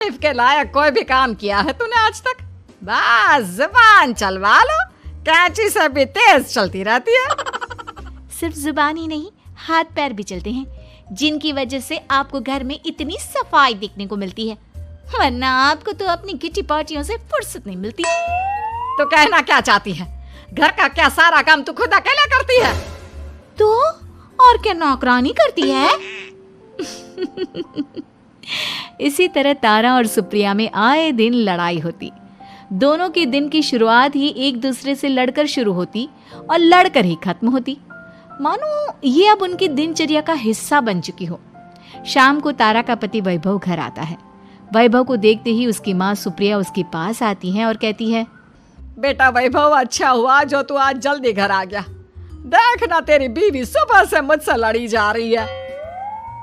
के लायक कोई भी काम किया है तूने आज तक? बस जुबान चलवा लो, कैंची से भी तेज चलती रहती है। सिर्फ जुबान ही नहीं, हाथ पैर भी चलते हैं, जिनकी वजह से आपको घर में इतनी सफाई देखने को मिलती है, वरना आपको तो अपनी किटी पार्टियों से फुर्सत नहीं मिलती। तो कहना क्या चाहती है? घर का क्या सारा काम तू खुद अकेले करती है? तो और क्या नौकरानी करती है? इसी तरह तारा और सुप्रिया में आए दिन लड़ाई होती। दोनों के दिन की शुरुआत ही एक दूसरे से लड़कर शुरू होती और लड़कर ही खत्म होती, मानो ये अब उनकी दिनचर्या का हिस्सा बन चुकी हो। शाम को तारा का पति वैभव घर आता है। वैभव को देखते ही उसकी माँ सुप्रिया उसके पास आती है और कहती है, बेटा वैभव, अच्छा हुआ जो तू आज जल्दी घर आ गया। देखना तेरी बीवी सुबह से मुझसे लड़ी जा रही है।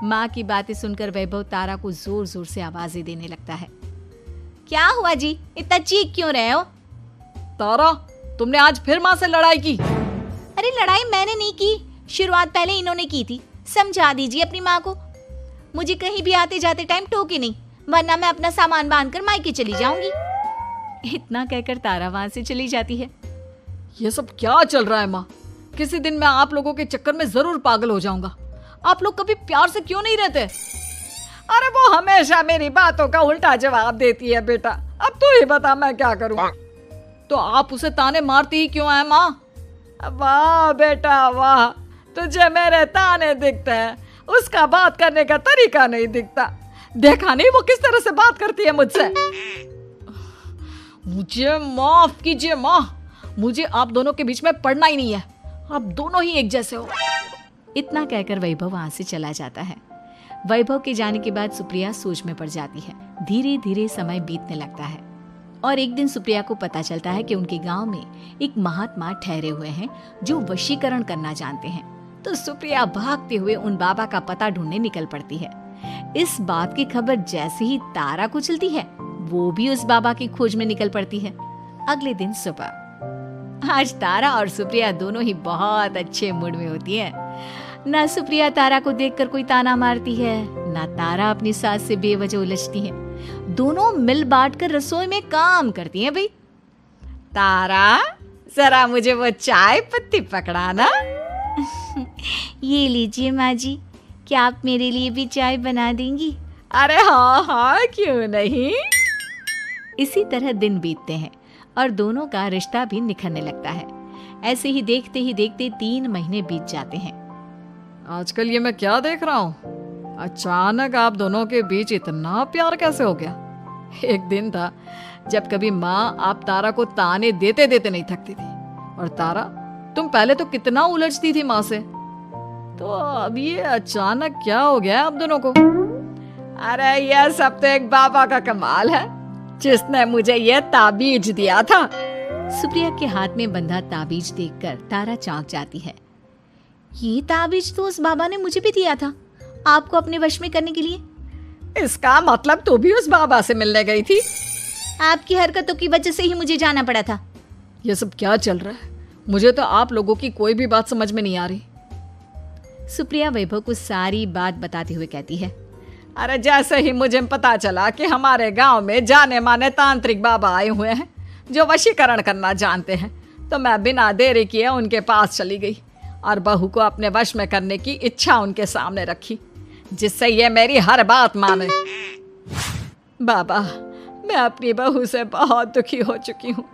माँ की बातें सुनकर वैभव तारा को जोर जोर से आवाजें देने लगता है। क्या हुआ जी, इतना चीख क्यों रहे हो? तारा, तुमने आज फिर माँ से लड़ाई की? अरे लड़ाई मैंने नहीं की, शुरुआत पहले इन्होंने की थी। समझा दीजिए अपनी माँ को। मुझे कहीं भी आते जाते टाइम टोके नहीं, वरना मैं अपना सामान बांधकर मायके चली जाऊंगी। इतना कहकर तारा वहां से चली जाती है। ये सब क्या चल रहा है माँ? किसी दिन मैं आप लोगों के चक्कर में जरूर पागल हो जाऊंगा। आप लोग कभी प्यार से क्यों नहीं रहते? अरे वो हमेशा मेरी बातों का उल्टा जवाब देती है बेटा। अब तू ही बता मैं क्या करूं? तो आप उसे ताने मारती ही क्यों है माँ? वाह बेटा वाह, तुझे मेरे ताने दिखते हैं, उसका बात करने का तरीका नहीं दिखता। देखा नहीं वो किस तरह से बात करती है मुझसे। मुझे माफ कीजिए माँ, मुझे आप दोनों के बीच में पड़ना ही नहीं है। आप दोनों ही एक जैसे हो। इतना कहकर वैभव वहां से चला जाता है। वैभव के जाने के बाद सुप्रिया सोच में पड़ जाती है। धीरे धीरे समय बीतने लगता है और एक दिन सुप्रिया को पता चलता है कि उनके गांव में एक महात्मा ठहरे हुए हैं जो वशीकरण करना जानते हैं। तो सुप्रिया भागते हुए उन बाबा का पता ढूंढने निकल पड़ती है। इस बात की खबर जैसे ही तारा को चलती है, वो भी उस बाबा की खोज में निकल पड़ती है। अगले दिन सुबह आज तारा और सुप्रिया दोनों ही बहुत अच्छे मूड में होती है। ना सुप्रिया तारा को देखकर कोई ताना मारती है, ना तारा अपनी सास से बेवजह उलझती है। दोनों मिल बांट कर रसोई में काम करती हैं। भाई तारा, जरा मुझे वो चाय पत्ती पकड़ाना। ये लीजिए माँ जी, क्या आप मेरे लिए भी चाय बना देंगी? अरे हाँ हाँ, क्यों नहीं। इसी तरह दिन बीतते हैं और दोनों का रिश्ता भी निखरने लगता है। ऐसे ही देखते 3 महीने बीत जाते हैं। आजकल ये मैं क्या देख रहा हूँ? अचानक आप दोनों के बीच इतना प्यार कैसे हो गया? एक दिन था जब कभी माँ आप तारा को ताने देते देते नहीं थकती थी, और तारा तुम पहले तो कितना उलझती थी माँ से। तो अब ये अचानक क्या हो गया आप दोनों को? अरे यह सब तो एक बाबा का कमाल है, जिसने मुझे ये ताबीज दिया था। सुप्रिया के हाथ में बंधा ताबीज देखकर तारा चौंक जाती है। ये ताबीज तो उस बाबा ने मुझे भी दिया था, आपको अपने वश में करने के लिए। इसका मतलब तू भी उस बाबा से मिलने गई थी? आपकी हरकतों की वजह से ही मुझे जाना पड़ा था। ये सब क्या चल रहा है? मुझे तो आप लोगों की कोई भी बात समझ में नहीं आ रही। सुप्रिया वैभव को सारी बात बताते हुए कहती है, अरे जैसे ही मुझे पता चला कि हमारे गांव में जाने माने तांत्रिक बाबा आए हुए हैं जो वशीकरण करना जानते हैं, तो मैं बिना देरी किए उनके पास चली गई और बहू को अपने वश में करने की इच्छा उनके सामने रखी, जिससे ये मेरी हर बात माने। बाबा, मैं अपनी बहू से बहुत दुखी हो चुकी हूँ,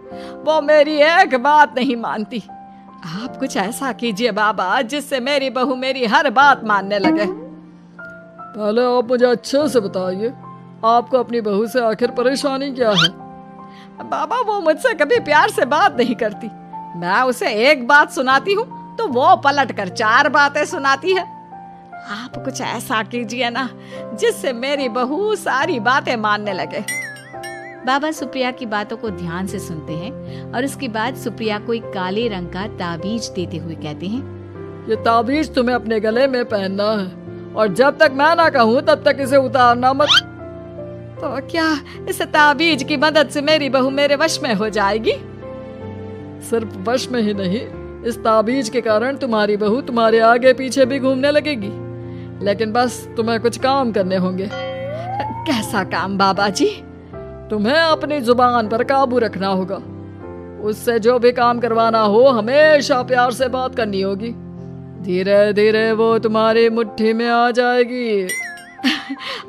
वो मेरी एक बात नहीं मानती। आप कुछ ऐसा कीजिए बाबा जिससे मेरी बहू मेरी हर बात मानने लगे। पहले आप मुझे अच्छे से बताइए, आपको अपनी बहू से आखिर परेशानी क्या है? बाबा, वो मुझसे कभी प्यार से बात नहीं करती। मैं उसे एक बात सुनाती हूँ तो वो पलट कर 4 बातें सुनाती है। आप कुछ ऐसा कीजिए ना जिससे मेरी बहू सारी बातें मानने लगे। बाबा सुप्रिया की बातों को ध्यान से सुनते हैं और उसके बाद सुप्रिया को एक काले रंग का ताबीज देते हुए कहते हैं, ये ताबीज तुम्हें अपने गले में पहनना है और जब तक मैं ना कहूँ तब तक इसे उतारना मत। तो क्या इस ताबीज की मदद से मेरी बहू मेरे वश में हो जाएगी? सिर्फ वश में ही नहीं, इस ताबीज के कारण तुम्हारी बहू तुम्हारे आगे पीछे भी घूमने लगेगी। लेकिन बस तुम्हें कुछ काम करने होंगे। कैसा काम बाबा जी? तुम्हें अपनी जुबान पर काबू रखना होगा। उससे जो भी काम करवाना हो हमेशा प्यार से बात करनी होगी। धीरे धीरे वो तुम्हारी मुट्ठी में आ जाएगी।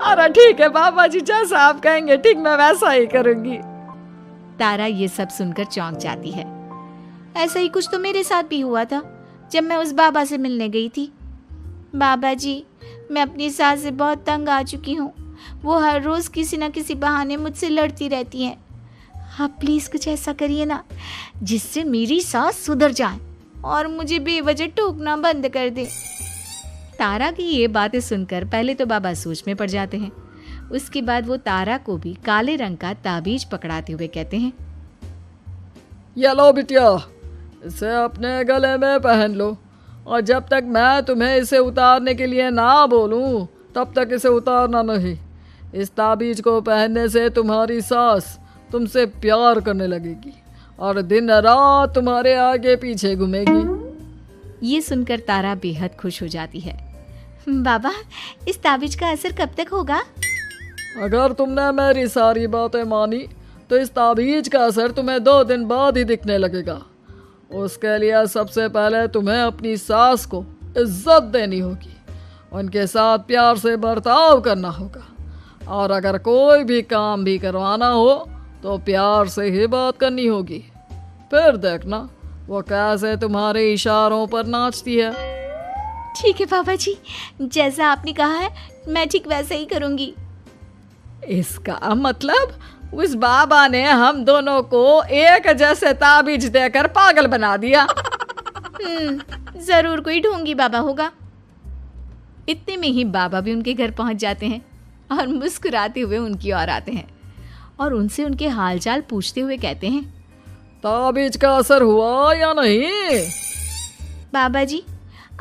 अरे ठीक है बाबा जी, जैसा आप कहेंगे ठीक मैं वैसा ही करूंगी। तारा ये सब सुनकर चौंक जाती है। ऐसा ही कुछ तो मेरे साथ भी हुआ था जब मैं उस बाबा से मिलने गई थी। बाबा जी, मैं अपनी सास से बहुत तंग आ चुकी हूँ। वो हर रोज़ किसी न किसी बहाने मुझसे लड़ती रहती हैं। आप प्लीज़ कुछ ऐसा करिए ना जिससे मेरी सास सुधर जाए और मुझे बेवजह टोकना बंद कर दे। तारा की ये बातें सुनकर पहले तो बाबा सोच में पड़ जाते हैं। उसके बाद वो तारा को भी काले रंग का ताबीज पकड़ाते हुए कहते हैं, ये लो बिटिया, इसे अपने गले में पहन लो और जब तक मैं तुम्हें इसे उतारने के लिए ना बोलूं तब तक इसे उतारना नहीं। इस ताबीज को पहनने से तुम्हारी सास तुमसे प्यार करने लगेगी और दिन रात तुम्हारे आगे पीछे घूमेगी। ये सुनकर तारा बेहद खुश हो जाती है। बाबा, इस ताबीज का असर कब तक होगा? अगर तुमने मेरी सारी बातें मानी तो इस ताबीज का असर तुम्हें 2 दिन बाद ही दिखने लगेगा। उसके लिए सबसे पहले तुम्हें अपनी सास को इज्जत देनी होगी, उनके साथ प्यार से बर्ताव करना होगा और अगर कोई भी काम भी करवाना हो तो प्यार से ही बात करनी होगी। फिर देखना वो कैसे तुम्हारे इशारों पर नाचती है। ठीक है बाबा जी, जैसा आपने कहा है मैं ठीक वैसा ही करूँगी। इसका मतलब उस बाबा ने हम दोनों को एक जैसे ताबीज देकर पागल बना दिया। जरूर कोई ढोंगी बाबा होगा। इतने में ही बाबा भी उनके घर पहुंच जाते हैं और मुस्कुराते हुए उनकी ओर आते हैं और उनसे उनके हालचाल पूछते हुए कहते हैं, ताबीज का असर हुआ या नहीं? बाबा जी,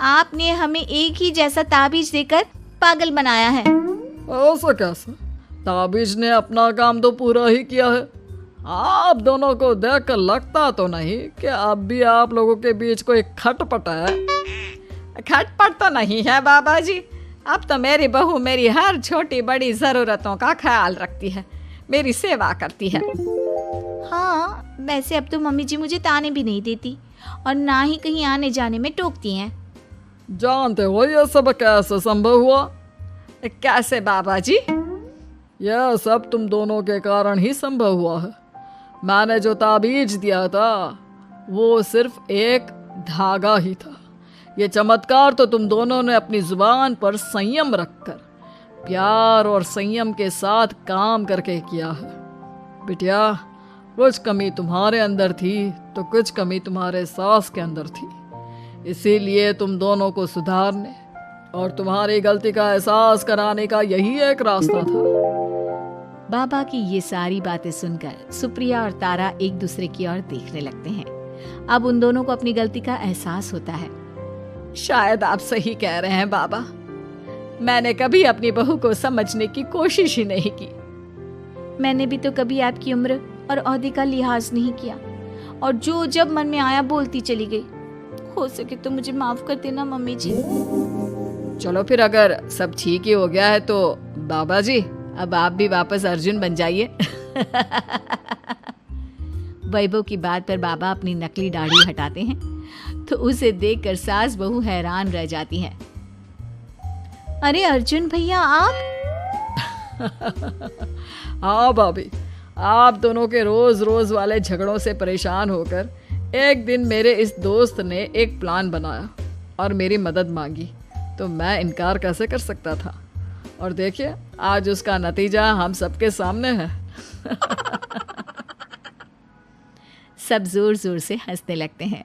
आपने हमें एक ही जैसा ताबीज देकर पागल बनाया है। ऐसा कैसे? ताबीज ने अपना काम तो पूरा ही किया है। आप दोनों को देखकर लगता तो नहीं कि अब भी आप लोगों के बीच कोई खटपट है। खटपट तो नहीं है बाबा जी। अब तो मेरी बहू मेरी हर छोटी बड़ी ज़रूरतों का ख्याल रखती है, मेरी सेवा करती है। हाँ, वैसे अब तो मम्मी जी मुझे ताने भी नहीं देती और ना ही कहीं आने जाने में टोकती हैं। जानते हो ये सब कैसे संभव हुआ? कैसे बाबा जी? यह सब तुम दोनों के कारण ही संभव हुआ है। मैंने जो ताबीज दिया था वो सिर्फ एक धागा ही था। ये चमत्कार तो तुम दोनों ने अपनी जुबान पर संयम रखकर प्यार और संयम के साथ काम करके किया है। बिटिया, कुछ कमी तुम्हारे अंदर थी तो कुछ कमी तुम्हारे सास के अंदर थी। इसीलिए तुम दोनों को सुधारने और तुम्हारी गलती का एहसास कराने का यही एक रास्ता था। बाबा की ये सारी बातें सुनकर सुप्रिया और तारा एक दूसरे की ओर देखने लगते हैं। अब उन दोनों को अपनी गलती का एहसास होता है। शायद आप सही कह रहे हैं बाबा। मैंने कभी अपनी बहू को समझने की कोशिश ही नहीं की। मैंने भी तो कभी आपकी उम्र और ओहदे का लिहाज नहीं किया और जो जब मन में आया बोलती चली गई। हो सके तो मुझे माफ कर देना मम्मी जी। चलो फिर, अगर सब ठीक ही हो गया है तो बाबा जी अब आप भी वापस अर्जुन बन जाइए। वैभव की बात पर बाबा अपनी नकली दाढ़ी हटाते हैं तो उसे देखकर सास बहू हैरान रह जाती हैं। अरे अर्जुन भैया, आप? हाँ भाभी, आप दोनों के रोज रोज वाले झगड़ों से परेशान होकर एक दिन मेरे इस दोस्त ने एक प्लान बनाया और मेरी मदद मांगी, तो मैं इनकार कैसे कर सकता था। और देखिए आज उसका नतीजा हम सबके सामने है। सब जोर जोर से हंसने लगते हैं।